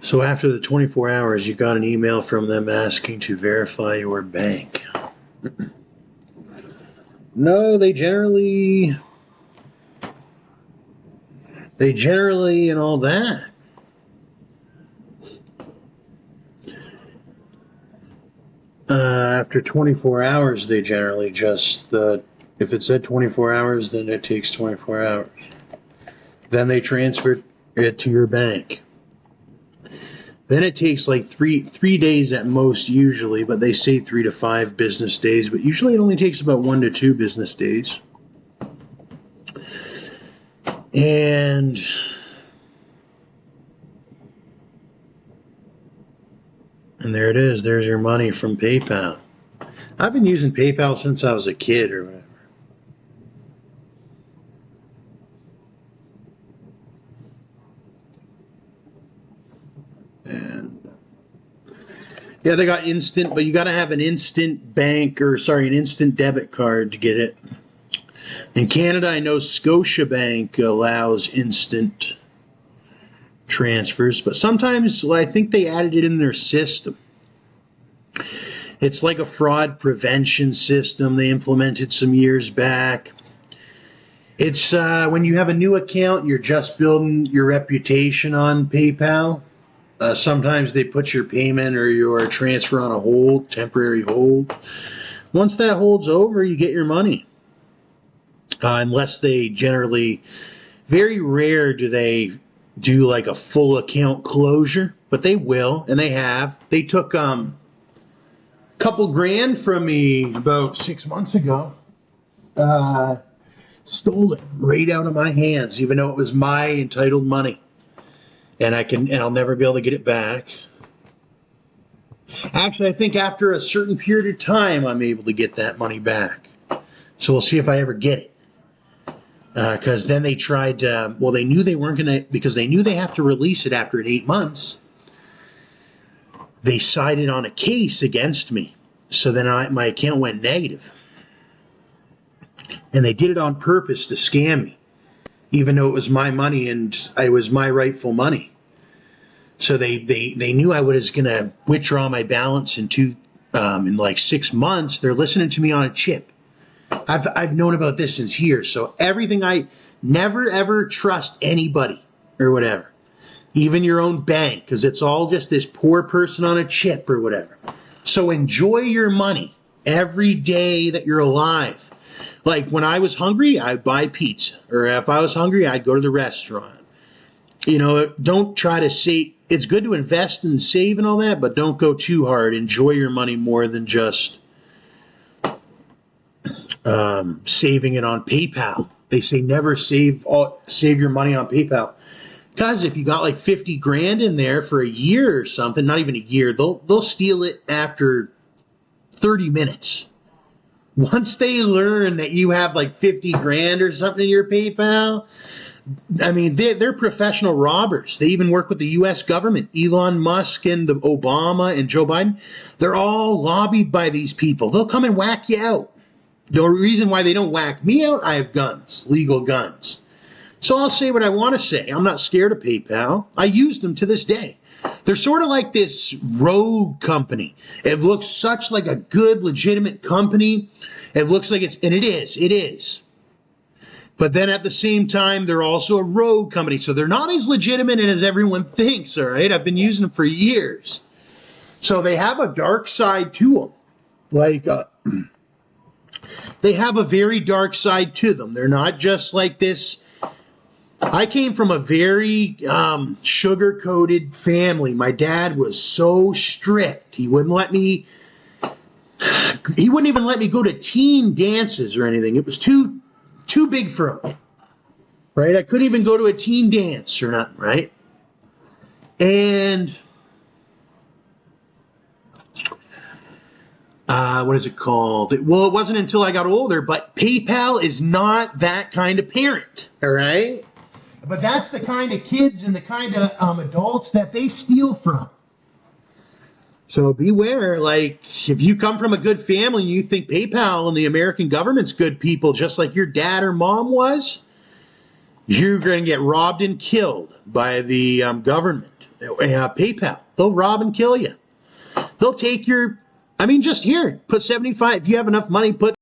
So after the 24 hours, you got an email from them asking to verify your bank. No, they generally and all that. After 24 hours, they generally just, if it said 24 hours, then it takes 24 hours. Then they transfer it to your bank. Then it takes like three days at most usually, but they say 3 to 5 business days. But usually it only takes about 1 to 2 business days. And there it is. There's your money from PayPal. I've been using PayPal since I was a kid or whatever. And yeah, they got instant, but you got to have an instant an instant debit card to get it. In Canada, I know Scotiabank allows instant transfers, but sometimes I think they added it in their system. It's like a fraud prevention system they implemented some years back. It's when you have a new account, you're just building your reputation on PayPal. Sometimes they put your payment or your transfer on a hold, temporary hold. Once that hold's over, you get your money. Unless they generally, very rare do they do like a full account closure, but they will, and they have. They took a couple grand from me about 6 months ago. Stole it right out of my hands, even though it was my entitled money. And I'll never be able to get it back. Actually, I think after a certain period of time, I'm able to get that money back. So we'll see if I ever get it. Because then they tried, they knew they weren't going to, because they knew they have to release it after 8 months. They sided on a case against me. So then my account went negative. And they did it on purpose to scam me, even though it was my money and it was my rightful money. So they knew I was going to withdraw my balance in like 6 months. They're listening to me on a chip. I've known about this since years. So everything, I never ever trust anybody or whatever, even your own bank, because it's all just this poor person on a chip or whatever. So enjoy your money every day that you're alive. Like when I was hungry, I'd buy pizza. Or if I was hungry, I'd go to the restaurant. You know, don't try to save. It's good to invest and save and all that, but don't go too hard. Enjoy your money more than just saving it on PayPal. They say never save your money on PayPal. Because if you got like 50 grand in there for a year or something, not even a year, they'll steal it after 30 minutes. Once they learn that you have like 50 grand or something in your PayPal, I mean, they're professional robbers. They even work with the U.S. government. Elon Musk and the Obama and Joe Biden, they're all lobbied by these people. They'll come and whack you out. The reason why they don't whack me out, I have guns, legal guns. So I'll say what I want to say. I'm not scared of PayPal. I use them to this day. They're sort of like this rogue company. It looks such like a good, legitimate company. It looks like it is. But then at the same time, they're also a rogue company. So they're not as legitimate as everyone thinks, all right? I've been using them for years. So they have a dark side to them. Like, they have a very dark side to them. They're not just like this. I came from a very sugar-coated family. My dad was so strict. He wouldn't even let me go to teen dances or anything. It was too big for him, right? I couldn't even go to a teen dance or nothing, right? And what is it called? Well, it wasn't until I got older, but PayPal is not that kind of parent, all right? But that's the kind of kids and the kind of adults that they steal from. So beware, like, if you come from a good family and you think PayPal and the American government's good people, just like your dad or mom was, you're going to get robbed and killed by the government. PayPal. They'll rob and kill you. They'll take your, just here, put 75, if you have enough money, put